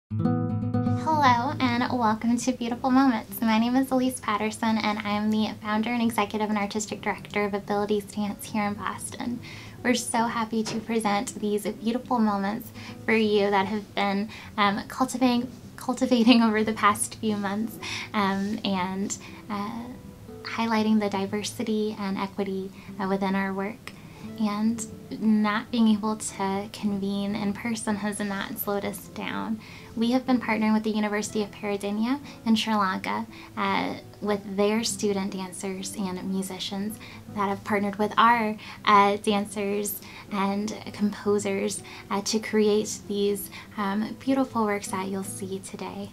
Hello and welcome to Beautiful Moments. My name is Elise Patterson and I'm the founder and executive and artistic director of Abilities Dance here in Boston. We're so happy to present these beautiful moments for you that have been cultivating over the past few months and highlighting the diversity and equity within our work. And not being able to convene in person has not slowed us down. We have been partnering with the University of Peradeniya in Sri Lanka with their student dancers and musicians that have partnered with our dancers and composers to create these beautiful works that you'll see today.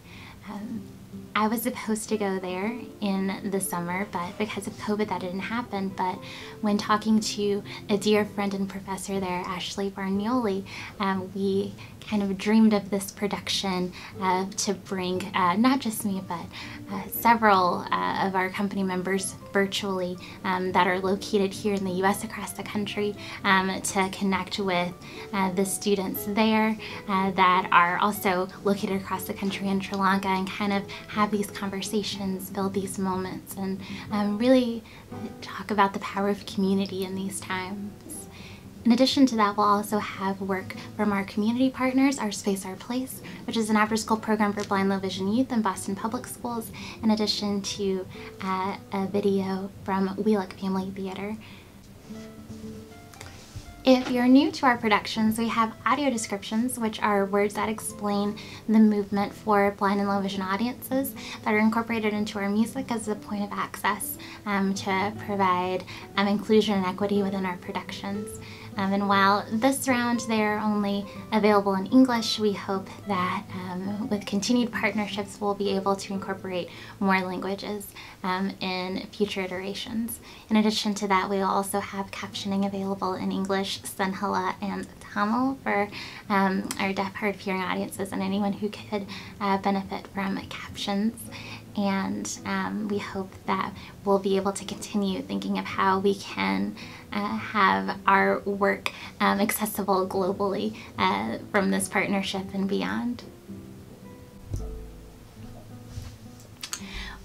I was supposed to go there in the summer, but because of COVID that didn't happen. But when talking to a dear friend and professor there, Ashley Barnioli, we kind of dreamed of this production to bring not just me, but several of our company members virtually that are located here in the US across the country to connect with the students there that are also located across the country in Sri Lanka and kind of have these conversations, build these moments, and really talk about the power of community in these times. In addition to that, we'll also have work from our community partners, Our Space, Our Place, which is an after-school program for blind low vision youth in Boston Public Schools, in addition to a video from Wheelock Family Theater. If you're new to our productions, we have audio descriptions, which are words that explain the movement for blind and low vision audiences that are incorporated into our music as a point of access to provide inclusion and equity within our productions. And while this round they're only available in English, we hope that with continued partnerships we'll be able to incorporate more languages in future iterations. In addition to that, we will also have captioning available in English, Sinhala, and Tamil for our deaf, hard of hearing audiences and anyone who could benefit from captions. And we hope that we'll be able to continue thinking of how we can have our work accessible globally from this partnership and beyond.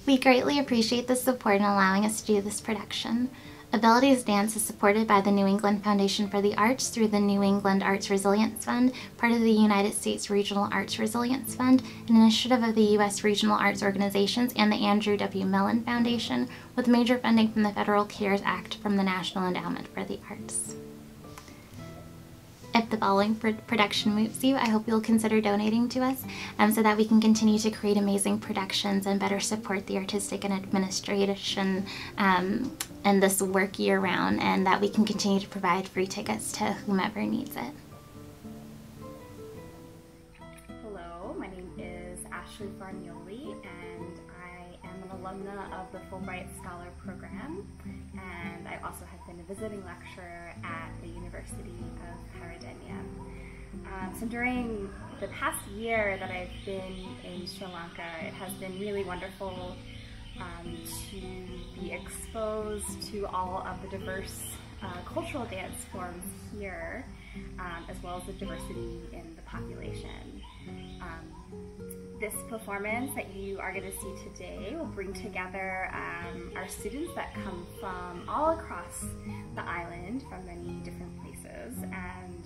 We greatly appreciate the support in allowing us to do this production. Abilities Dance is supported by the New England Foundation for the Arts through the New England Arts Resilience Fund, part of the United States Regional Arts Resilience Fund, an initiative of the U.S. Regional Arts Organizations and the Andrew W. Mellon Foundation, with major funding from the Federal CARES Act from the National Endowment for the Arts. If the following production moves you, I hope you'll consider donating to us so that we can continue to create amazing productions and better support the artistic and administration and this work year-round, and that we can continue to provide free tickets to whomever needs it. Hello, my name is Ashley Barnioli, and I am an alumna of the Fulbright Scholar Program, and I also have been a visiting lecturer at the University of Peradeniya. So during the past year that I've been in Sri Lanka, it has been really wonderful to be exposed to all of the diverse cultural dance forms here, as well as the diversity in the population. This performance that you are going to see today will bring together our students that come from all across the island, from many different places, and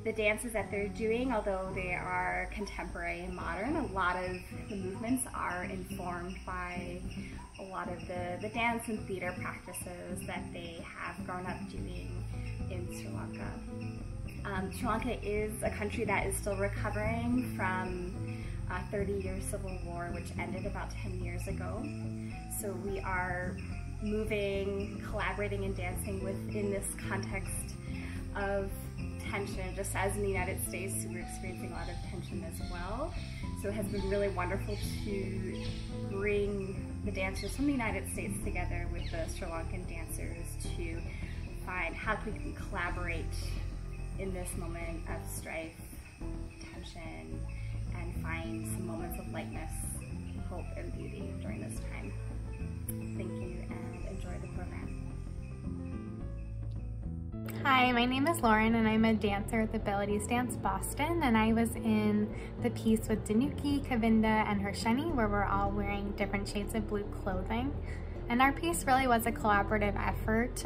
the dances that they're doing, although they are contemporary and modern, a lot of the movements are informed by a lot of the dance and theater practices that they have grown up doing in Sri Lanka. Sri Lanka is a country that is still recovering from a 30-year civil war, which ended about 10 years ago. So we are moving, collaborating, and dancing within this context of tension, just as in the United States, we're experiencing a lot of tension as well. So it has been really wonderful to bring the dancers from the United States together with the Sri Lankan dancers to find how we can collaborate in this moment of strife, tension, and find some moments of lightness, hope, and beauty during this time. Thank you, and enjoy the program. Hi, my name is Lauren and I'm a dancer at the Abilities Dance Boston, and I was in the piece with Dinuki, Kavindhya, and Harshani where we're all wearing different shades of blue clothing. And our piece really was a collaborative effort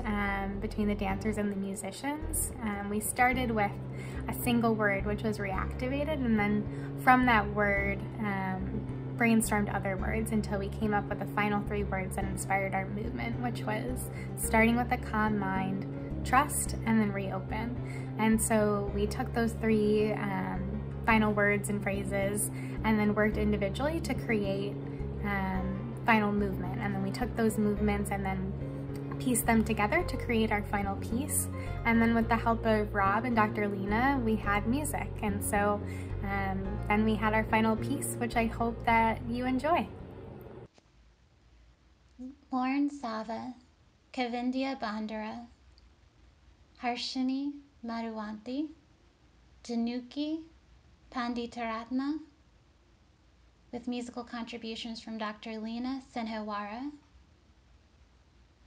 between the dancers and the musicians. We started with a single word, which was reactivated, and then from that word brainstormed other words until we came up with the final 3 words that inspired our movement, which was starting with a calm mind, trust, and then reopen. And so we took those 3 final words and phrases and then worked individually to create final movement. And then we took those movements and then pieced them together to create our final piece. And then with the help of Rob and Dr. Leena, we had music. And so then we had our final piece, which I hope that you enjoy. Lauren Sava, Kavindhya Bandara, Harshani Maruwanti, Dinuki Panditharatne, with musical contributions from Dr. Leena Seneheweera,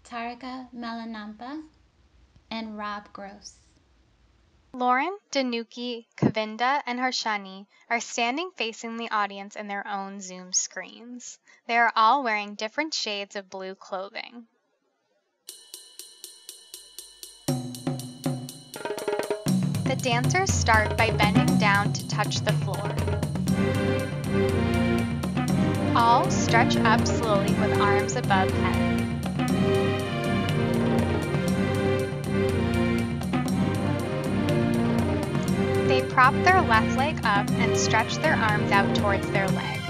Tharaka Malanmapa, and Rob Gross. Lauren, Dinuki, Kavindhya, and Harshani are standing facing the audience in their own Zoom screens. They are all wearing different shades of blue clothing. The dancers start by bending down to touch the floor. All stretch up slowly with arms above head. They prop their left leg up and stretch their arms out towards their leg.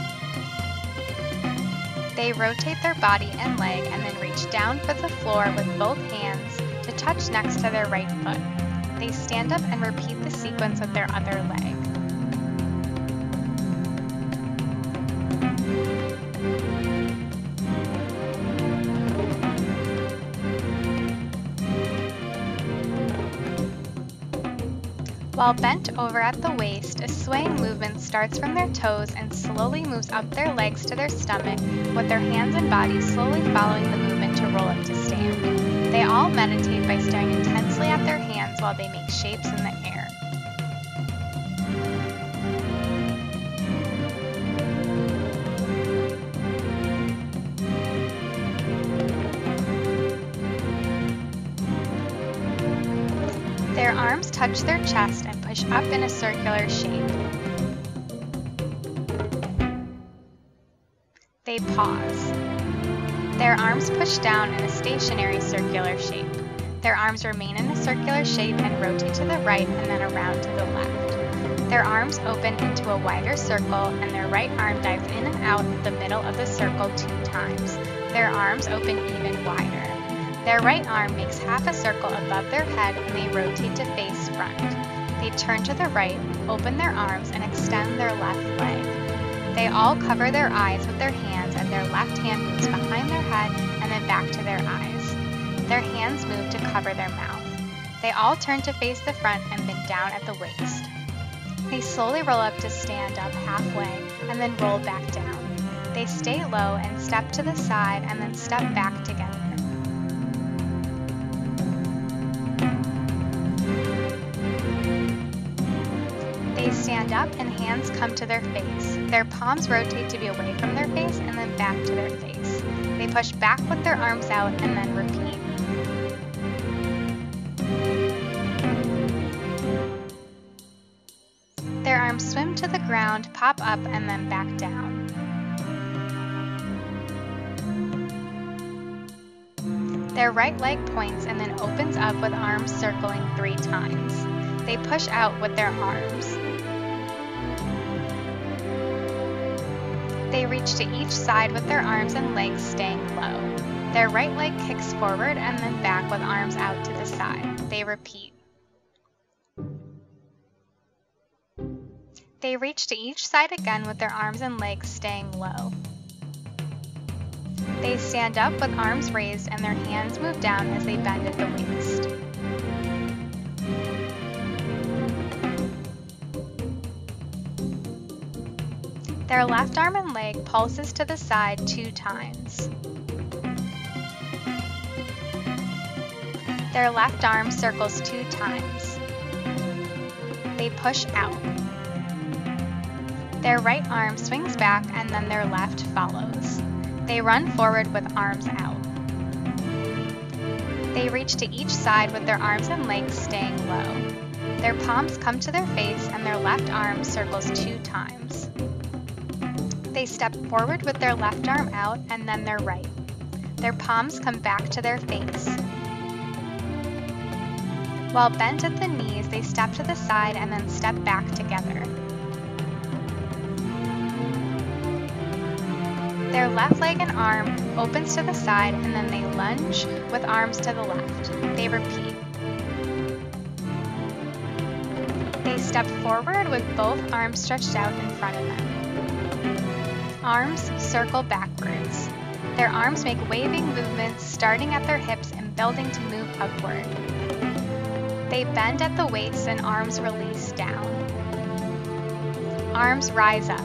They rotate their body and leg and then reach down for the floor with both hands to touch next to their right foot. They stand up and repeat the sequence with their other leg. While bent over at the waist, a swaying movement starts from their toes and slowly moves up their legs to their stomach, with their hands and bodies slowly following the movement to roll up to stand. They all meditate by staring intensely at their hands while they make shapes in the air. Their arms touch their chest and push up in a circular shape. They pause. Their arms push down in a stationary circular shape. Their arms remain in a circular shape and rotate to the right and then around to the left. Their arms open into a wider circle and their right arm dives in and out the middle of the circle 2 times. Their arms open even wider. Their right arm makes half a circle above their head and they rotate to face front. They turn to the right, open their arms, and extend their left leg. They all cover their eyes with their hands and their left hand moves behind their head and then back to their eyes. Their hands move to cover their mouth. They all turn to face the front and bend down at the waist. They slowly roll up to stand up halfway and then roll back down. They stay low and step to the side and then step back together. They stand up and hands come to their face. Their palms rotate to be away from their face and then back to their face. They push back with their arms out and then repeat. Their arms swim to the ground, pop up, and then back down. Their right leg points and then opens up with arms circling 3 times. They push out with their arms. They reach to each side with their arms and legs staying low. Their right leg kicks forward and then back with arms out to the side. They repeat. They reach to each side again with their arms and legs staying low. They stand up with arms raised and their hands move down as they bend at the waist. Their left arm and leg pulses to the side 2 times. Their left arm circles 2 times. They push out. Their right arm swings back and then their left follows. They run forward with arms out. They reach to each side with their arms and legs staying low. Their palms come to their face and their left arm circles 2 times. They step forward with their left arm out and then their right. Their palms come back to their face. While bent at the knees, they step to the side and then step back together. Their left leg and arm opens to the side and then they lunge with arms to the left. They repeat. They step forward with both arms stretched out in front of them. Arms circle backwards. Their arms make waving movements starting at their hips and building to move upward. They bend at the waist and arms release down. Arms rise up.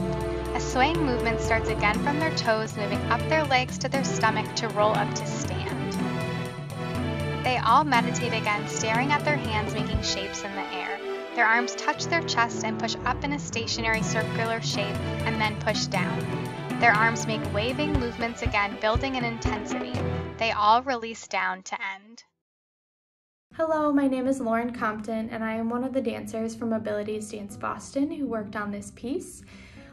A swaying movement starts again from their toes, moving up their legs to their stomach to roll up to stand. They all meditate again, staring at their hands, making shapes in the air. Their arms touch their chest and push up in a stationary circular shape and then push down. Their arms make waving movements again, building in intensity. They all release down to end. Hello, my name is Lauren Compton, and I am one of the dancers from Abilities Dance Boston who worked on this piece.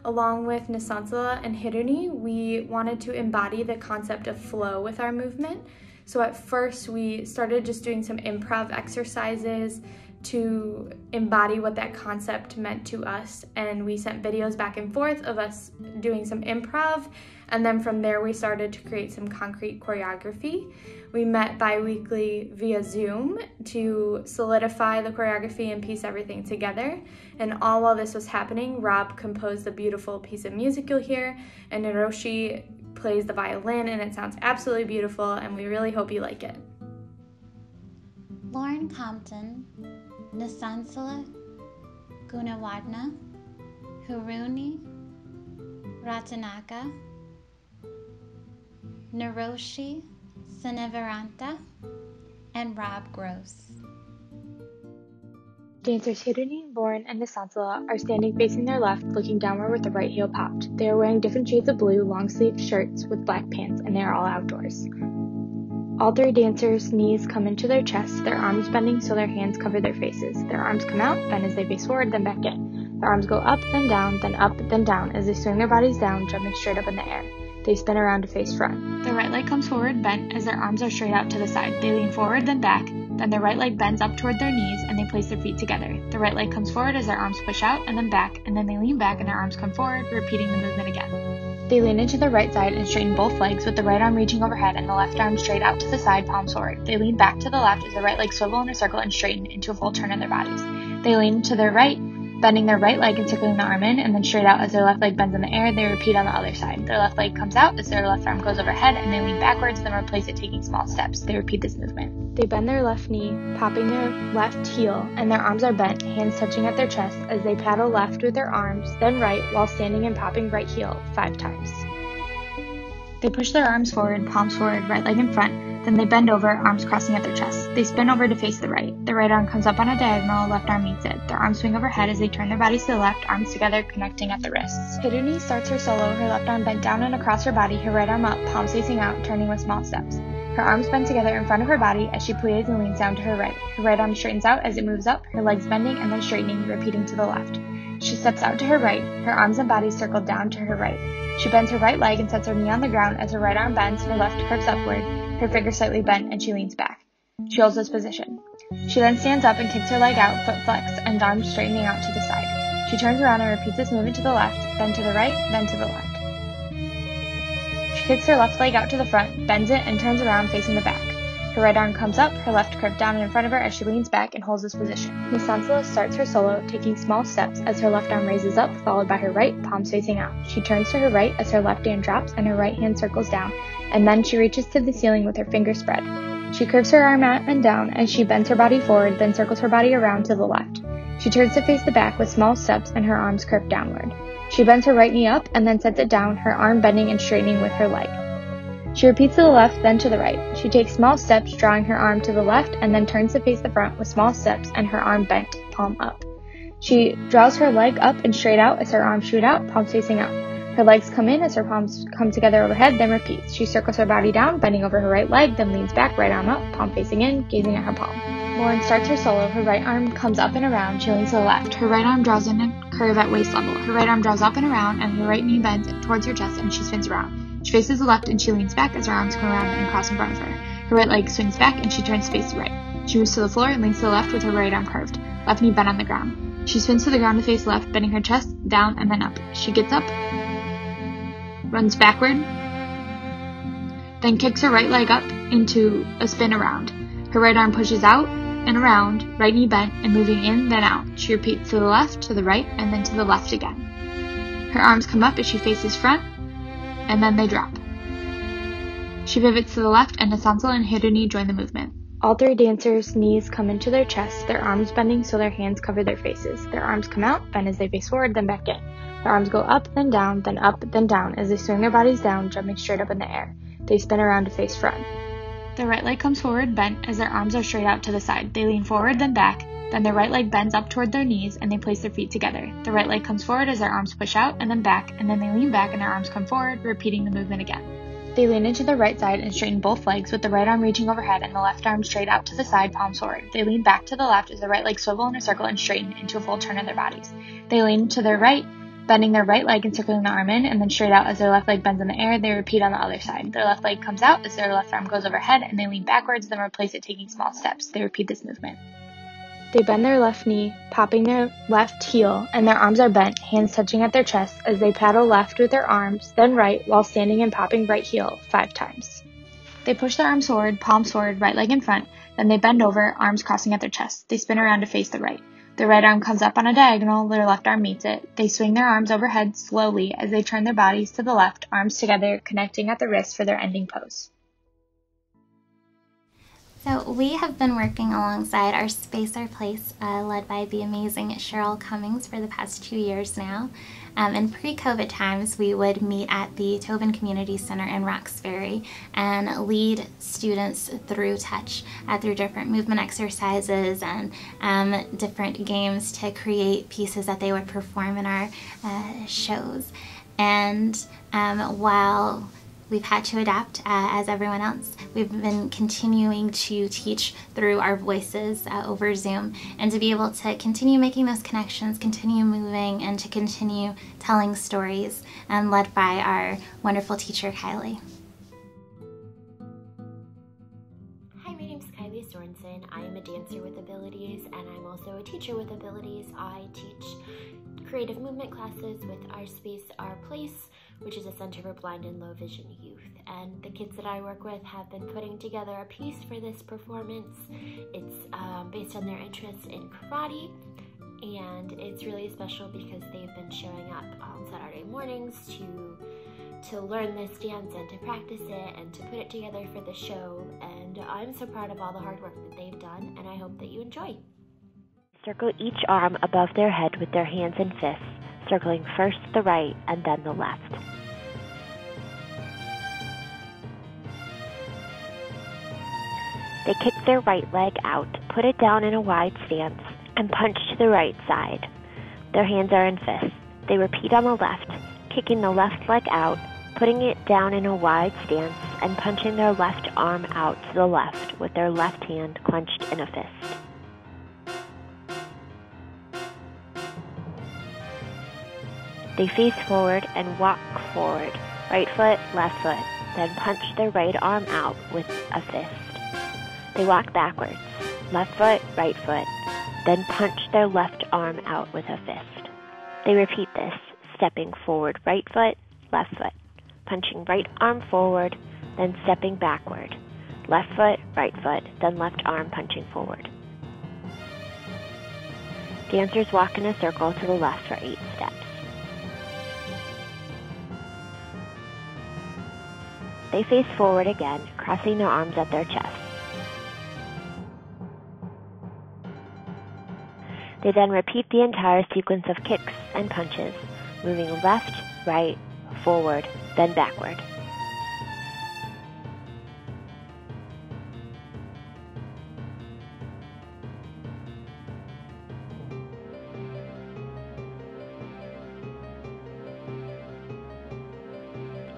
Along with Nisansala and Hiruni, we wanted to embody the concept of flow with our movement. So at first we started just doing some improv exercises to embody what that concept meant to us, and we sent videos back and forth of us doing some improv, and then from there we started to create some concrete choreography. We met bi-weekly via Zoom to solidify the choreography and piece everything together, and all while this was happening, Rob composed the beautiful piece of music you'll hear, and Niroshi plays the violin, and it sounds absolutely beautiful, and we really hope you like it. Lauren Compton, Nisansala Gunawardhana, Hiruni Rathnayaka, Niroshi, Seneheweera-Percussion, and Rob Gross. Dancers Hiruni, Lauren, and Nisansala are standing facing their left, looking downward with the right heel popped. They are wearing different shades of blue, long-sleeved shirts with black pants, and they are all outdoors. All 3 dancers' knees come into their chests, their arms bending so their hands cover their faces. Their arms come out, bend as they face forward, then back in. Their arms go up, then down, then up, then down as they swing their bodies down, jumping straight up in the air. They spin around to face front. Their right leg comes forward, bent as their arms are straight out to the side. They lean forward, then back. Then their right leg bends up toward their knees, and they place their feet together. The right leg comes forward as their arms push out, and then back, and then they lean back and their arms come forward, repeating the movement again. They lean into the right side and straighten both legs with the right arm reaching overhead and the left arm straight out to the side, palms forward. They lean back to the left as the right leg swivel in a circle and straighten into a full turn of their bodies. They lean to their right, bending their right leg and circling the arm in, and then straight out as their left leg bends in the air. They repeat on the other side. Their left leg comes out as their left arm goes overhead, and they lean backwards, then replace it taking small steps. They repeat this movement. They bend their left knee, popping their left heel, and their arms are bent, hands touching at their chest as they paddle left with their arms, then right, while standing and popping right heel 5 times. They push their arms forward, palms forward, right leg in front, then they bend over, arms crossing at their chest. They spin over to face the right. The right arm comes up on a diagonal, left arm meets it. Their arms swing overhead as they turn their bodies to the left, arms together, connecting at the wrists. Hiruni starts her solo, her left arm bent down and across her body, her right arm up, palms facing out, turning with small steps. Her arms bend together in front of her body as she plies and leans down to her right. Her right arm straightens out as it moves up, her legs bending and then straightening, repeating to the left. She steps out to her right, her arms and body circle down to her right. She bends her right leg and sets her knee on the ground as her right arm bends, her left curves upward, her fingers slightly bent, and she leans back. She holds this position. She then stands up and kicks her leg out, foot flexed, and arms straightening out to the side. She turns around and repeats this movement to the left, then to the right, then to the left. She kicks her left leg out to the front, bends it, and turns around facing the back. Her right arm comes up, her left curved down in front of her as she leans back and holds this position. Nisansala starts her solo, taking small steps as her left arm raises up, followed by her right, palms facing out. She turns to her right as her left hand drops and her right hand circles down, and then she reaches to the ceiling with her fingers spread. She curves her arm out and down as she bends her body forward, then circles her body around to the left. She turns to face the back with small steps and her arms curved downward. She bends her right knee up and then sets it down, her arm bending and straightening with her leg. She repeats to the left, then to the right. She takes small steps, drawing her arm to the left, and then turns to face the front with small steps and her arm bent, palm up. She draws her leg up and straight out as her arms shoot out, palms facing out. Her legs come in as her palms come together overhead, then repeats. She circles her body down, bending over her right leg, then leans back, right arm up, palm facing in, gazing at her palm. Lauren starts her solo. Her right arm comes up and around, she leans to the left. Her right arm draws in a curve at waist level. Her right arm draws up and around, and her right knee bends towards her chest, and she spins around. She faces the left, and she leans back as her arms come around and cross in front of her. Her right leg swings back, and she turns to face the right. She moves to the floor and leans to the left with her right arm curved, left knee bent on the ground. She spins to the ground to face left, bending her chest down and then up. She gets up, runs backward, then kicks her right leg up into a spin around. Her right arm pushes out and around, right knee bent and moving in, then out. She repeats to the left, to the right, and then to the left again. Her arms come up as she faces front, and then they drop. She pivots to the left, and Nisansala and Hiruni join the movement. All three dancers' knees come into their chests, their arms bending so their hands cover their faces. Their arms come out, bend as they face forward, then back in. Their arms go up, then down as they swing their bodies down, jumping straight up in the air. They spin around to face front. Their right leg comes forward, bent as their arms are straight out to the side. They lean forward, then back. Then their right leg bends up toward their knees, and they place their feet together. The right leg comes forward as their arms push out, and then back, and then they lean back and their arms come forward, repeating the movement again. They lean into the right side and straighten both legs, with the right arm reaching overhead and the left arm straight out to the side, palms forward. They lean back to the left as the right leg swivel in a circle and straighten into a full turn of their bodies. They lean to their right, bending their right leg and circling the arm in, and then straight out as their left leg bends in the air. They repeat on the other side. Their left leg comes out as their left arm goes overhead, and they lean backwards, then replace it, taking small steps. They repeat this movement. They bend their left knee, popping their left heel, and their arms are bent, hands touching at their chests as they paddle left with their arms, then right, while standing and popping right heel 5 times. They push their arms forward, palms forward, right leg in front, then they bend over, arms crossing at their chests. They spin around to face the right. Their right arm comes up on a diagonal, their left arm meets it. They swing their arms overhead slowly as they turn their bodies to the left, arms together, connecting at the wrists for their ending pose. So we have been working alongside our Space Our Place, led by the amazing Cheryl Cummings, for the past 2 years now. In pre-COVID times, we would meet at the Tobin Community Center in Roxbury and lead students through touch, through different movement exercises and different games to create pieces that they would perform in our shows. And while we've had to adapt as everyone else, we've been continuing to teach through our voices over Zoom, and to be able to continue making those connections, continue moving, and to continue telling stories, led by our wonderful teacher, Kylie. Hi, my name is Kylie Sorensen. I am a dancer with abilities, and I'm also a teacher with abilities. I teach creative movement classes with Our Space, Our Place, which is a center for blind and low vision youth. And the kids that I work with have been putting together a piece for this performance. It's based on their interest in karate, and it's really special because they've been showing up on Saturday mornings to learn this dance and to practice it and to put it together for the show. And I'm so proud of all the hard work that they've done, and I hope that you enjoy. Circle each arm above their head with their hands and fists, circling first the right and then the left. They kick their right leg out, put it down in a wide stance, and punch to the right side. Their hands are in fists. They repeat on the left, kicking the left leg out, putting it down in a wide stance, and punching their left arm out to the left with their left hand clenched in a fist. They face forward and walk forward, right foot, left foot, then punch their right arm out with a fist. They walk backwards, left foot, then punch their left arm out with a fist. They repeat this, stepping forward, right foot, punching right arm forward, then stepping backward, left foot, then left arm punching forward. Dancers walk in a circle to the left for 8 steps. They face forward again, crossing their arms at their chest. They then repeat the entire sequence of kicks and punches, moving left, right, forward, then backward.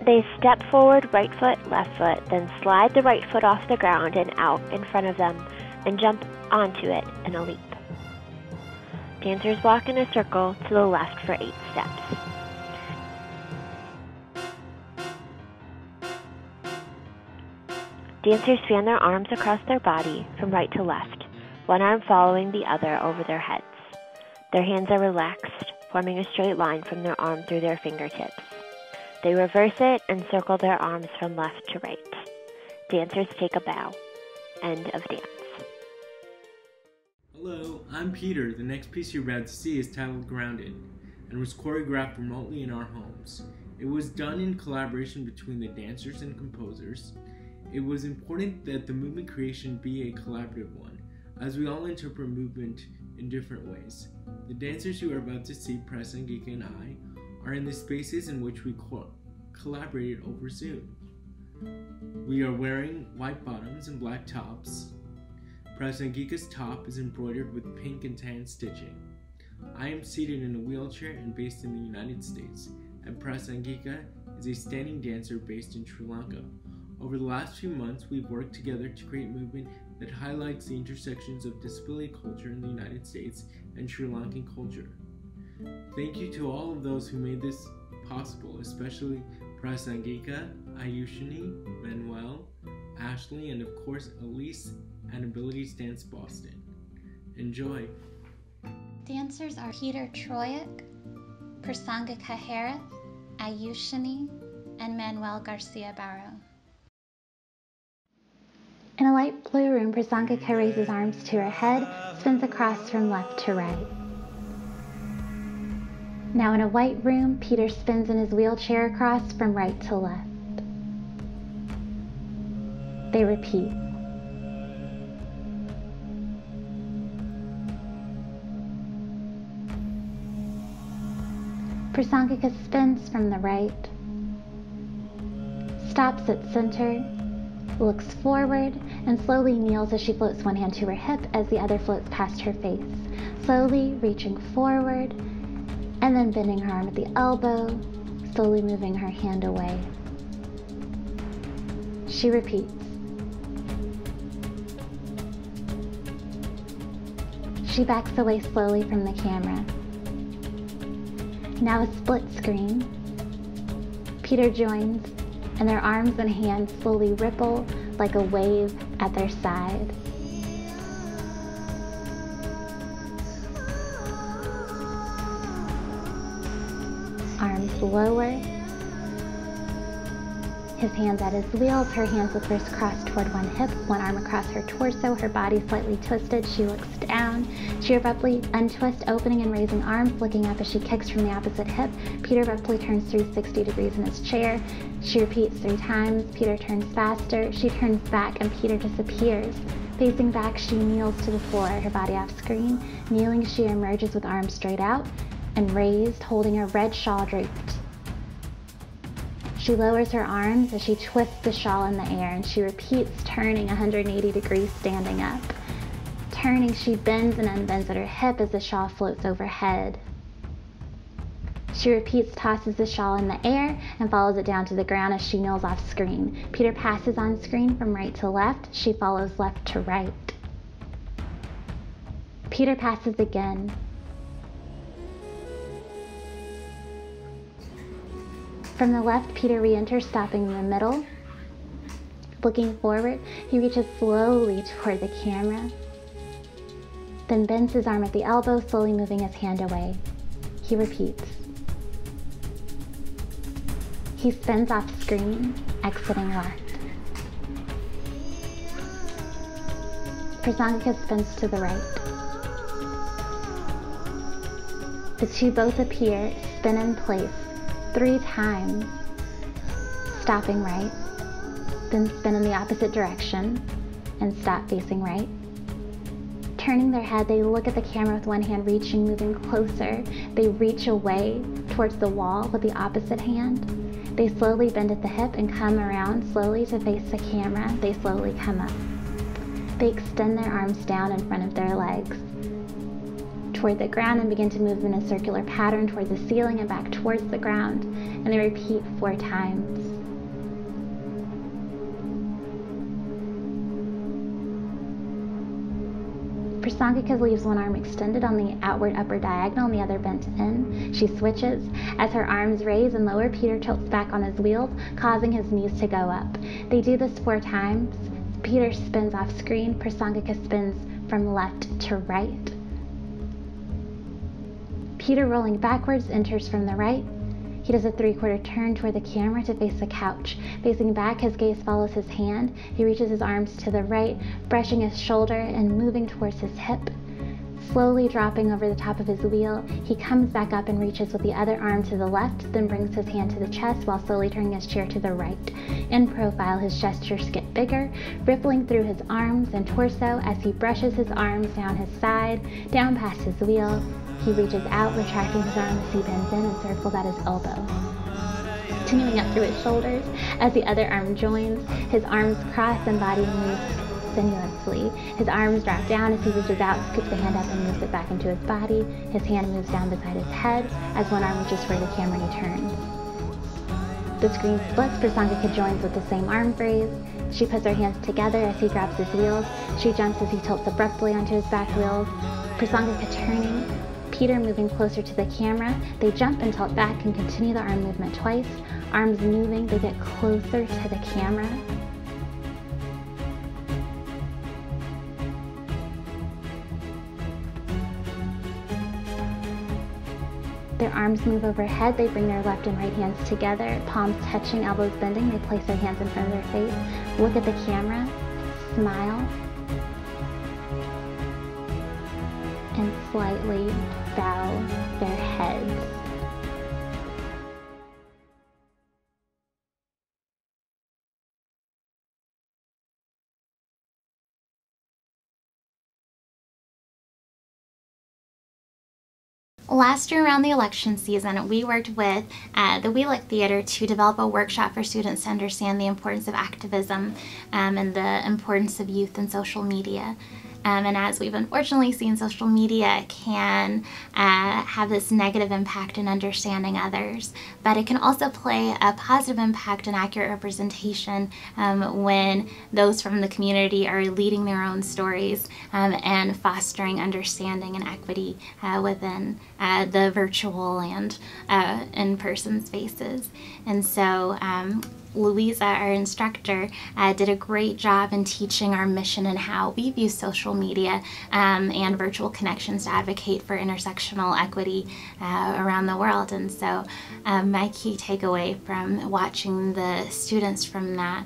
They step forward, right foot, left foot, then slide the right foot off the ground and out in front of them and jump onto it in a leap. Dancers walk in a circle to the left for 8 steps. Dancers fan their arms across their body from right to left, one arm following the other over their heads. Their hands are relaxed, forming a straight line from their arm through their fingertips. They reverse it and circle their arms from left to right. Dancers take a bow. End of dance. Hello, I'm Peter. The next piece you're about to see is titled Grounded and was choreographed remotely in our homes. It was done in collaboration between the dancers and composers. It was important that the movement creation be a collaborative one, as we all interpret movement in different ways. The dancers you are about to see, Prasangika and I, are in the spaces in which we collaborated over Zoom. We are wearing white bottoms and black tops. Prasangika's top is embroidered with pink and tan stitching. I am seated in a wheelchair and based in the United States, and Prasangika is a standing dancer based in Sri Lanka. Over the last few months, we've worked together to create movement that highlights the intersections of disability culture in the United States and Sri Lankan culture. Thank you to all of those who made this possible, especially Prasangika, Ayushani, Manuel, Ashley, and of course Elise and Abilities Dance Boston. Enjoy! Dancers are Peter Trojic, Prasangika Herath, Ayushani, and Manuel Garcia-Baro. In a light blue room, Prasangika raises arms to her head, spins across from left to right. Now in a white room, Peter spins in his wheelchair across from right to left. They repeat. Prasangika spins from the right, stops at center, looks forward, and slowly kneels as she floats one hand to her hip as the other floats past her face, slowly reaching forward, and then bending her arm at the elbow, slowly moving her hand away. She repeats. She backs away slowly from the camera. Now a split screen. Peter joins, and their arms and hands slowly ripple like a wave at their side. Arms lower. His hands at his wheels, her hands with hers crossed toward one hip, one arm across her torso, her body slightly twisted. She looks down. She abruptly untwists, opening and raising arms, looking up as she kicks from the opposite hip. Peter abruptly turns 360 degrees in his chair. She repeats 3 times. Peter turns faster. She turns back and Peter disappears. Facing back, she kneels to the floor, her body off screen. Kneeling, she emerges with arms straight out and raised, holding her red shawl draped. She lowers her arms as she twists the shawl in the air, and she repeats, turning 180 degrees, standing up. Turning, she bends and unbends at her hip as the shawl floats overhead. She repeats, tosses the shawl in the air, and follows it down to the ground as she kneels off screen. Peter passes on screen from right to left. She follows left to right. Peter passes again. From the left, Peter re-enters, stopping in the middle. Looking forward, he reaches slowly toward the camera, then bends his arm at the elbow, slowly moving his hand away. He repeats. He spins off screen, exiting left. Prasangika spins to the right. The two both appear, spin in place 3 times, stopping right, then spin in the opposite direction and stop facing right. Turning their head, they look at the camera with one hand reaching, moving closer. They reach away towards the wall with the opposite hand. They slowly bend at the hip and come around slowly to face the camera. They slowly come up. They extend their arms down in front of their legs toward the ground and begin to move in a circular pattern toward the ceiling and back towards the ground, and they repeat 4 times. Prasangika leaves one arm extended on the outward upper diagonal and the other bent in. She switches. As her arms raise and lower, Peter tilts back on his wheels, causing his knees to go up. They do this 4 times. Peter spins off screen. Prasangika spins from left to right. Peter, rolling backwards, enters from the right. He does a 3/4 turn toward the camera to face the couch. Facing back, his gaze follows his hand. He reaches his arms to the right, brushing his shoulder and moving towards his hip. Slowly dropping over the top of his wheel, he comes back up and reaches with the other arm to the left, then brings his hand to the chest while slowly turning his chair to the right. In profile, his gestures get bigger, rippling through his arms and torso as he brushes his arms down his side, down past his wheel. He reaches out, retracting his arm as he bends in and circles at his elbow. Continuing up through his shoulders, as the other arm joins, his arms cross and body moves sinuously. His arms drop down as he reaches out, scoops the hand up and moves it back into his body. His hand moves down beside his head as one arm reaches for the camera and he turns. The screen splits. Prasangika joins with the same arm phrase. She puts her hands together as he grabs his wheels. She jumps as he tilts abruptly onto his back wheels. Prasangika turning. Peter moving closer to the camera. They jump and tilt back and continue the arm movement twice. Arms moving, they get closer to the camera. Their arms move overhead. They bring their left and right hands together, palms touching, elbows bending. They place their hands in front of their face. Look at the camera. Smile. And slightly bow their heads. Last year around the election season, we worked with the Wheelock Theater to develop a workshop for students to understand the importance of activism and the importance of youth and social media. And as we've unfortunately seen, social media can have this negative impact in understanding others, but it can also play a positive impact and accurate representation when those from the community are leading their own stories and fostering understanding and equity within the virtual and in-person spaces. And so Louisa, our instructor, did a great job in teaching our mission and how we view social media and virtual connections to advocate for intersectional equity around the world. And so my key takeaway from watching the students from that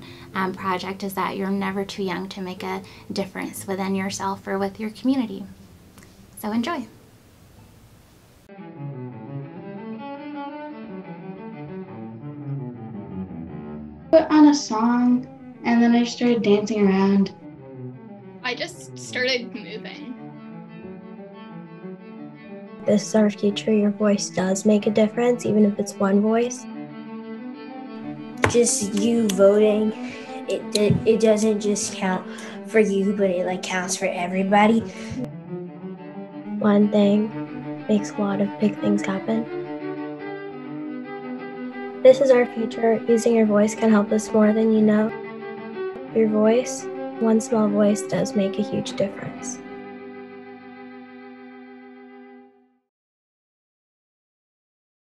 project is that you're never too young to make a difference within yourself or with your community. So enjoy. Put on a song and then I started dancing around. I just started moving. This is our future. Your voice does make a difference, even if it's one voice. Just you voting, it doesn't just count for you, but it counts for everybody. One thing makes a lot of big things happen. This is our future. Using your voice can help us more than you know. Your voice, one small voice, does make a huge difference.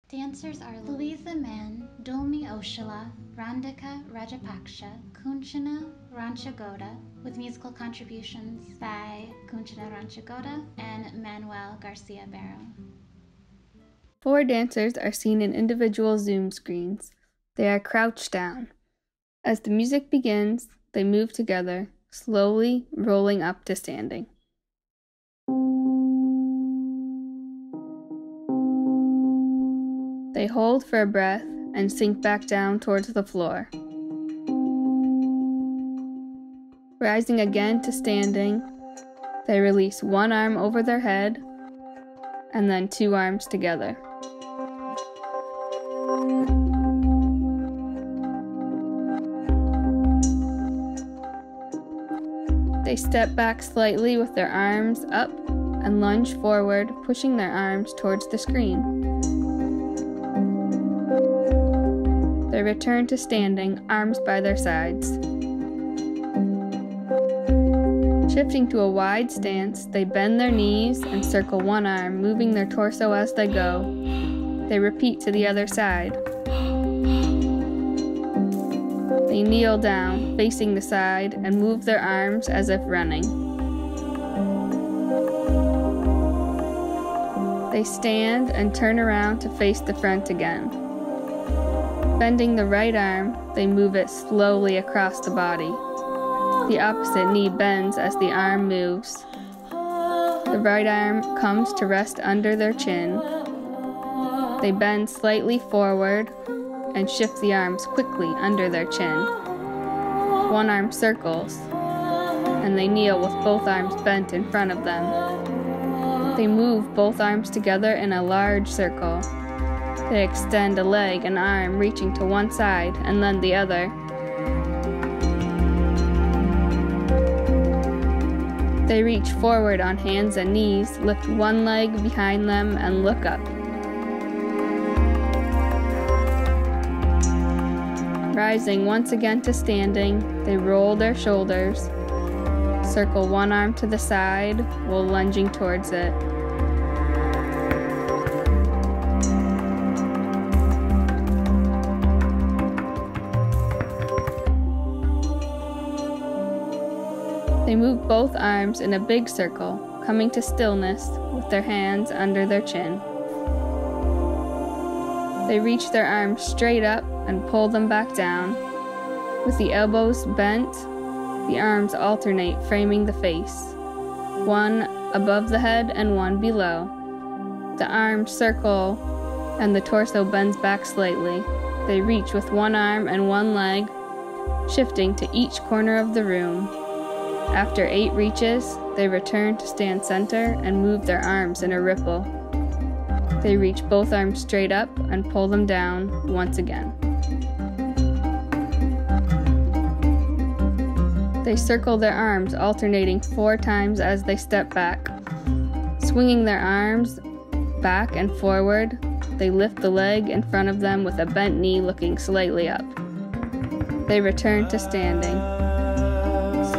Dancers are Louisa Mann, Dulmi Oshila, Randika Rajapaksha, Kunchana Ranchagoda, with musical contributions by Kunchana Ranchagoda and Manuel Garcia-Baro. 4 dancers are seen in individual Zoom screens. They are crouched down. As the music begins, they move together, slowly rolling up to standing. They hold for a breath and sink back down towards the floor. Rising again to standing, they release one arm over their head and then 2 arms together. They step back slightly with their arms up and lunge forward, pushing their arms towards the screen. They return to standing, arms by their sides. Shifting to a wide stance, they bend their knees and circle one arm, moving their torso as they go. They repeat to the other side. They kneel down, facing the side, and move their arms as if running. They stand and turn around to face the front again. Bending the right arm, they move it slowly across the body. The opposite knee bends as the arm moves. The right arm comes to rest under their chin. They bend slightly forward and shift the arms quickly under their chin. One arm circles, and they kneel with both arms bent in front of them. They move both arms together in a large circle. They extend a leg and arm, reaching to one side and then the other. They reach forward on hands and knees, lift one leg behind them, and look up. Rising once again to standing, they roll their shoulders, circle one arm to the side while lunging towards it. They move both arms in a big circle, coming to stillness with their hands under their chin. They reach their arms straight up and pull them back down. With the elbows bent, the arms alternate, framing the face, one above the head and one below. The arms circle and the torso bends back slightly. They reach with one arm and one leg, shifting to each corner of the room. After 8 reaches, they return to stand center and move their arms in a ripple. They reach both arms straight up and pull them down once again. They circle their arms, alternating 4 times as they step back. Swinging their arms back and forward, they lift the leg in front of them with a bent knee looking slightly up. They return to standing.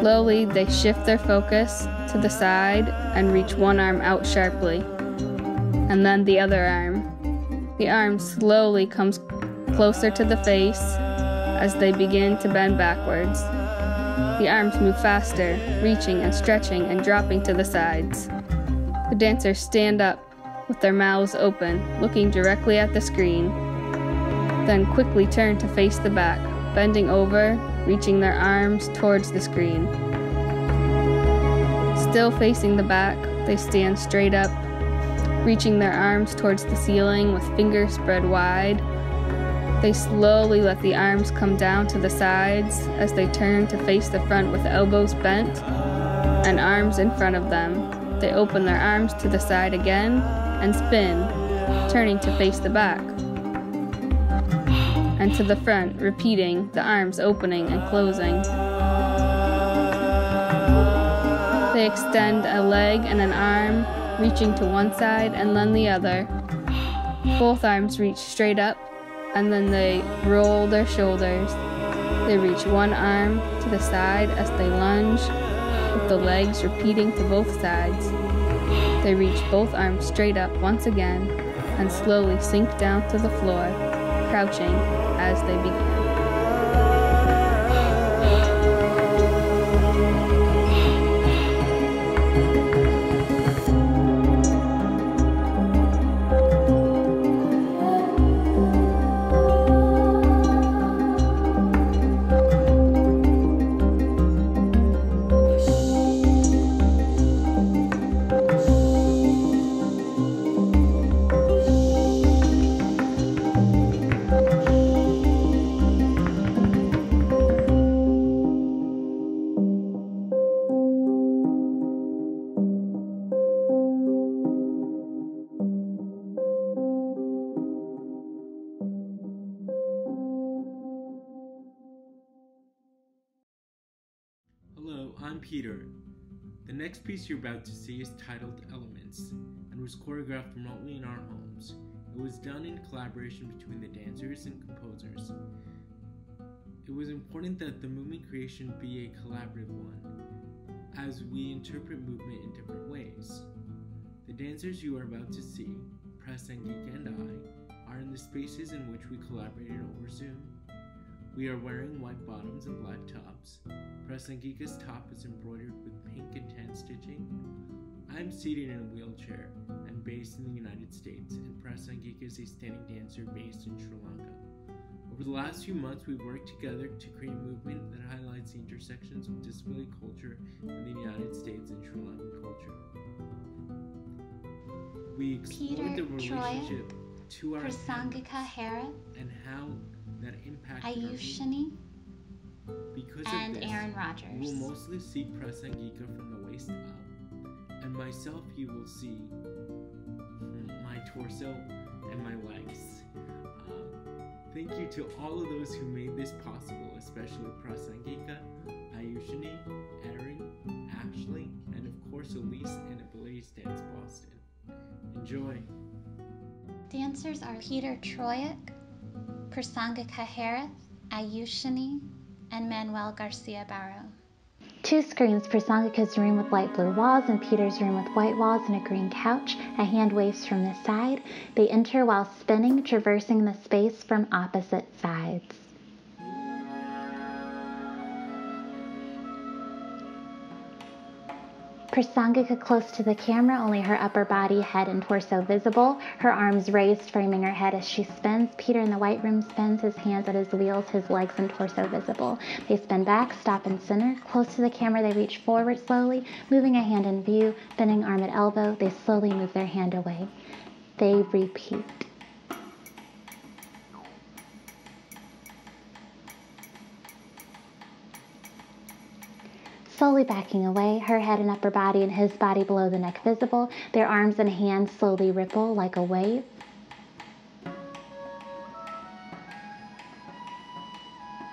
Slowly, they shift their focus to the side and reach one arm out sharply, and then the other arm. The arm slowly comes closer to the face as they begin to bend backwards. The arms move faster, reaching and stretching and dropping to the sides. The dancers stand up with their mouths open, looking directly at the screen, then quickly turn to face the back, bending over, reaching their arms towards the screen. Still facing the back, they stand straight up, reaching their arms towards the ceiling with fingers spread wide. They slowly let the arms come down to the sides as they turn to face the front with elbows bent and arms in front of them. They open their arms to the side again and spin, turning to face the back and to the front, repeating, the arms opening and closing. They extend a leg and an arm, reaching to one side and then the other. Both arms reach straight up, and then they roll their shoulders. They reach one arm to the side as they lunge, with the legs repeating to both sides. They reach both arms straight up once again, and slowly sink down to the floor, crouching as they began. Hello, I'm Peter. The next piece you're about to see is titled Elements and was choreographed remotely in our homes. It was done in collaboration between the dancers and composers. It was important that the movement creation be a collaborative one. as we interpret movement in different ways. The dancers you are about to see, Prasangika and I, are in the spaces in which we collaborated over Zoom. We are wearing white bottoms and black tops. Prasangika's top is embroidered with pink and tan stitching. I'm seated in a wheelchair and based in the United States, and Prasangika is a standing dancer based in Sri Lanka. Over the last few months, we've worked together to create a movement that highlights the intersections of disability culture in the United States and Sri Lankan culture. We explored the relationship to our Prasangika Herath, and how that impacted Ayushani, because and of this, Erin Rogers. You will mostly see Prasangika from the waist up, and myself you will see my torso and my legs. Thank you to all of those who made this possible, especially Prasangika, Ayushani, Erin, Ashley, and of course Elise and Abilities Dance Boston. Enjoy! Dancers are Peter Trojic, Prasangika Herath, Ayushani, and Manuel Garcia-Baro. Two screens, Prasangika's room with light blue walls and Peter's room with white walls and a green couch. A hand waves from the side. They enter while spinning, traversing the space from opposite sides. Prasangika close to the camera, only her upper body, head, and torso visible. Her arms raised, framing her head as she spins. Peter in the white room spins, his hands at his wheels, his legs and torso visible. They spin back, stop and center. Close to the camera, they reach forward slowly, moving a hand in view, bending arm at elbow. They slowly move their hand away. They repeat. Slowly backing away, her head and upper body and his body below the neck visible. Their arms and hands slowly ripple like a wave.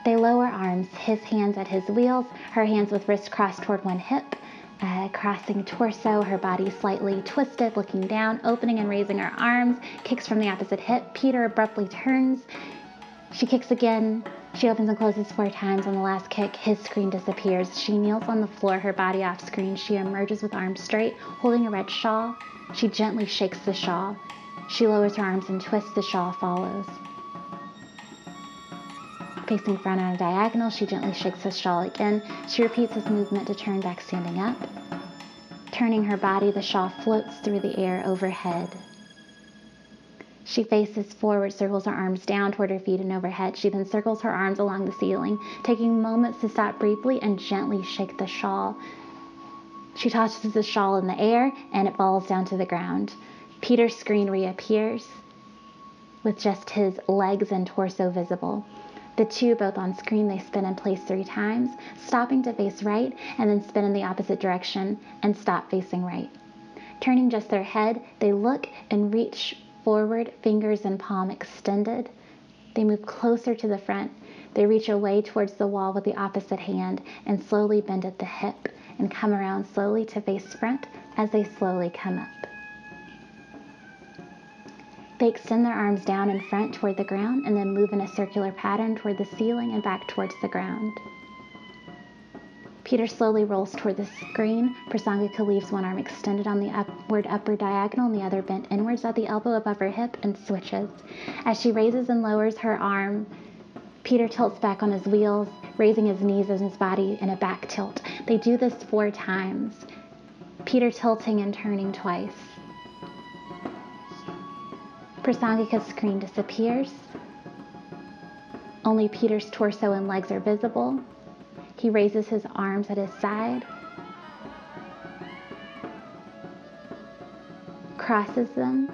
They lower arms, his hands at his wheels, her hands with wrists crossed toward one hip, crossing torso, her body slightly twisted, looking down, opening and raising her arms, kicks from the opposite hip. Peter abruptly turns. She kicks again. She opens and closes 4 times. On the last kick, his screen disappears. She kneels on the floor, her body off screen. She emerges with arms straight, holding a red shawl. She gently shakes the shawl. She lowers her arms and twists. The shawl follows. Facing front on a diagonal, she gently shakes the shawl again. She repeats this movement to turn back standing up. Turning her body, the shawl floats through the air overhead. She faces forward, circles her arms down toward her feet and overhead. She then circles her arms along the ceiling, taking moments to stop briefly and gently shake the shawl. She tosses the shawl in the air, and it falls down to the ground. Peter's screen reappears with just his legs and torso visible. The two both on screen, they spin in place 3 times, stopping to face right, and then spin in the opposite direction and stop facing right. Turning just their head, they look and reach forward, fingers and palm extended. They move closer to the front. They reach away towards the wall with the opposite hand and slowly bend at the hip and come around slowly to face front as they slowly come up. They extend their arms down in front toward the ground and then move in a circular pattern toward the ceiling and back towards the ground. Peter slowly rolls toward the screen. Prasangika leaves one arm extended on the upward upper diagonal and the other bent inwards at the elbow above her hip and switches. As she raises and lowers her arm, Peter tilts back on his wheels, raising his knees and his body in a back tilt. They do this 4 times, Peter tilting and turning twice. Prasangika's screen disappears. Only Peter's torso and legs are visible. He raises his arms at his side, crosses them,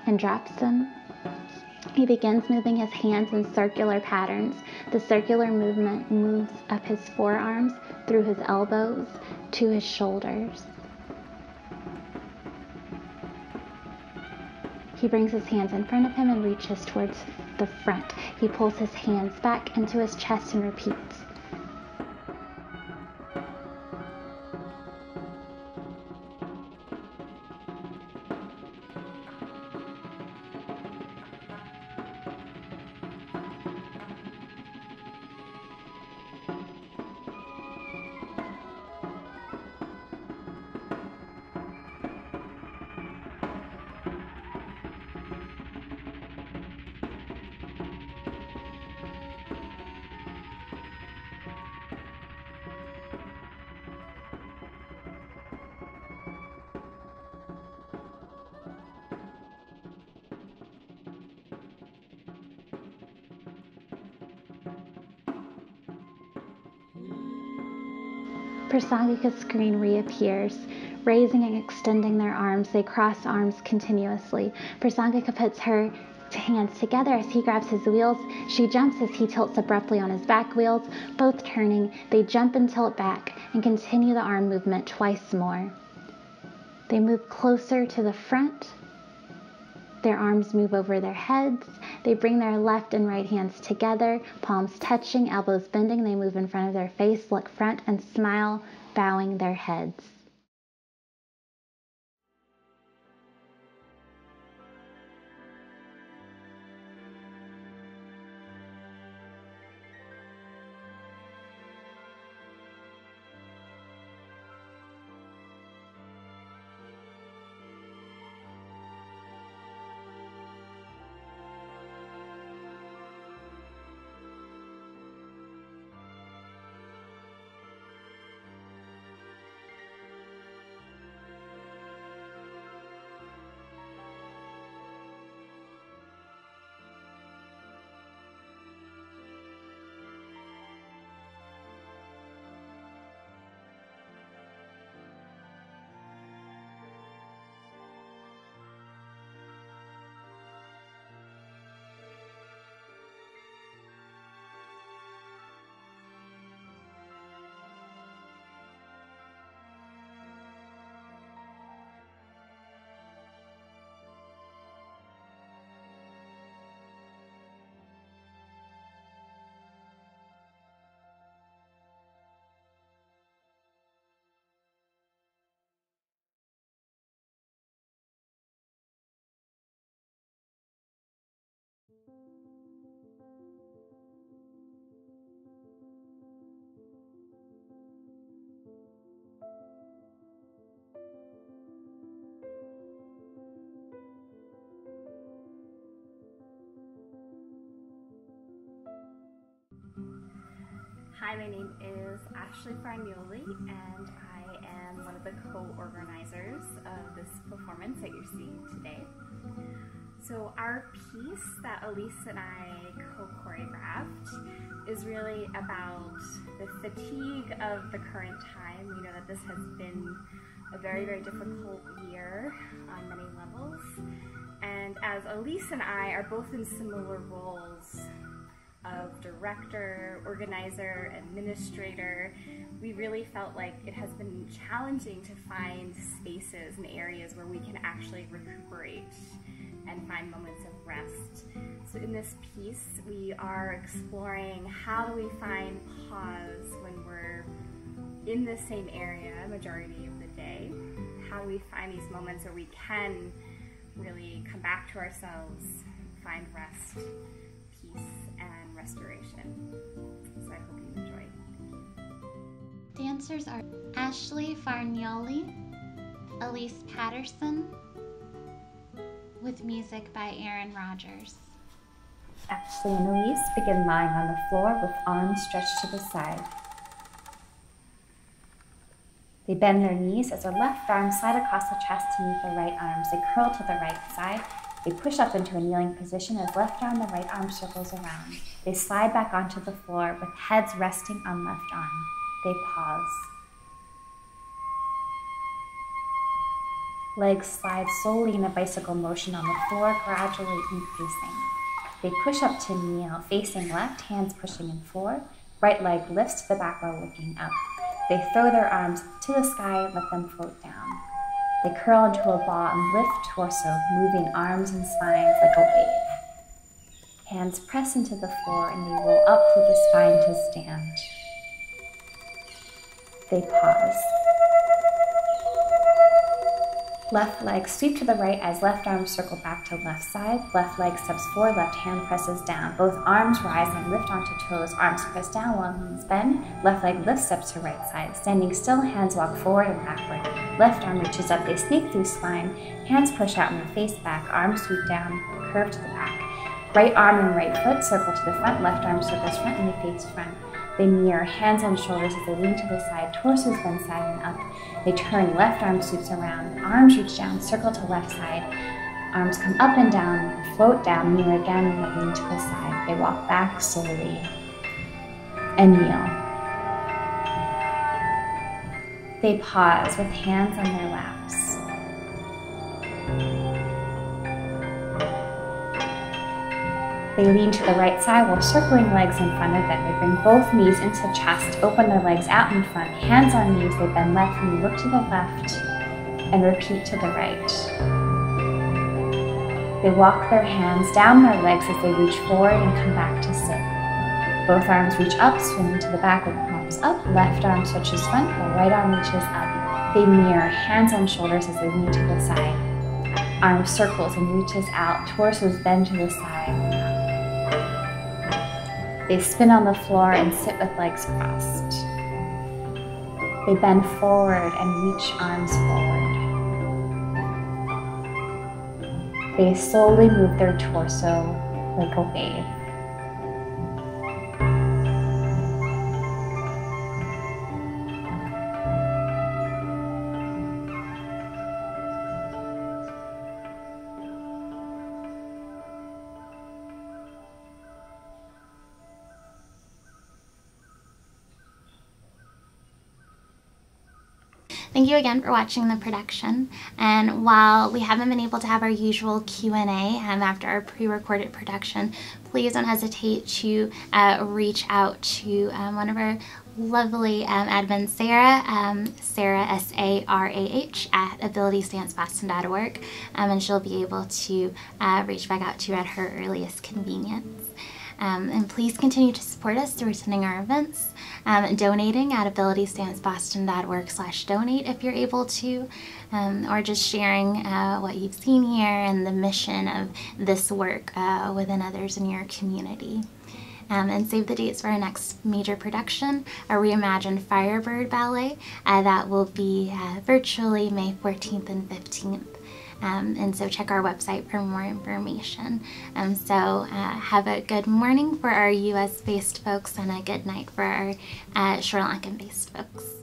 and drops them. He begins moving his hands in circular patterns. The circular movement moves up his forearms, through his elbows, to his shoulders. He brings his hands in front of him and reaches towards the front. He pulls his hands back into his chest and repeats. Prasangika screen reappears. Raising and extending their arms, they cross arms continuously. Prasangika puts her hands together as he grabs his wheels. She jumps as he tilts abruptly on his back wheels. Both turning, they jump and tilt back and continue the arm movement twice more. They move closer to the front. Their arms move over their heads. They bring their left and right hands together, palms touching, elbows bending. They move in front of their face, look front, and smile, bowing their heads. Hi, my name is Ashley Farnioli, and I am one of the co-organizers of this performance that you're seeing today. So our piece that Elise and I co-choreographed is really about the fatigue of the current time. We know that this has been a very, very difficult year on many levels. And as Elise and I are both in similar roles of director, organizer, administrator, we really felt like it has been challenging to find spaces and areas where we can actually recuperate and find moments of rest. So in this piece, we are exploring how do we find pause when we're in the same area majority of the day. How do we find these moments where we can really come back to ourselves, find rest, peace, and restoration. So I hope you enjoy. Dancers are Ashley Farnioli, Elise Patterson, with music by Erin Rogers. Ashley and Elise begin lying on the floor with arms stretched to the side. They bend their knees as their left arms slide across the chest to meet their right arms. They curl to the right side. They push up into a kneeling position as left arm and right arm circles around. They slide back onto the floor with heads resting on left arm. They pause. Legs slide slowly in a bicycle motion on the floor, gradually increasing. They push up to kneel, facing left, hands pushing in forward. Right leg lifts to the back while looking up. They throw their arms to the sky and let them float down. They curl into a ball and lift torso, moving arms and spines like a wave. Hands press into the floor and they roll up through the spine to stand. They pause. Left leg sweep to the right as left arm circle back to left side. Left leg steps forward, left hand presses down. Both arms rise and lift onto toes. Arms press down, long hands bend. Left leg lifts steps to right side. Standing still, hands walk forward and backward. Left arm reaches up, they sneak through spine. Hands push out and their face back. Arms sweep down, curve to the back. Right arm and right foot circle to the front. Left arm circles front and they face front. They mirror, hands on shoulders as they lean to the side. Torsos bend side and up. They turn, left arm sweeps around. Arms reach down, circle to left side. Arms come up and down, float down, kneel again, and lean to the side. They walk back slowly and kneel. They pause with hands on their laps. They lean to the right side while circling legs in front of them. They bring both knees into chest, open their legs out in front, hands on knees. They bend left knee, look to the left, and repeat to the right. They walk their hands down their legs as they reach forward and come back to sit. Both arms reach up, swinging to the back with palms up. Left arm touches front while right arm reaches up. They mirror, hands on shoulders as they lean to the side. Arm circles and reaches out, torsos bend to the side. They spin on the floor and sit with legs crossed. They bend forward and reach arms forward. They slowly move their torso like a wave. Thank you again for watching the production. And while we haven't been able to have our usual Q&A after our pre-recorded production, please don't hesitate to reach out to one of our lovely admins, Sarah, Sarah, S-A-R-A-H, at abilitiesdanceboston.org, and she'll be able to reach back out to you at her earliest convenience. And please continue to support us through attending our events, donating at abilitiesdanceboston.org/donate if you're able to, or just sharing what you've seen here and the mission of this work within others in your community. And save the dates for our next major production, a reimagined Firebird ballet that will be virtually May 14th and 15th. And so check our website for more information. So have a good morning for our US-based folks and a good night for our Sri Lankan-based folks.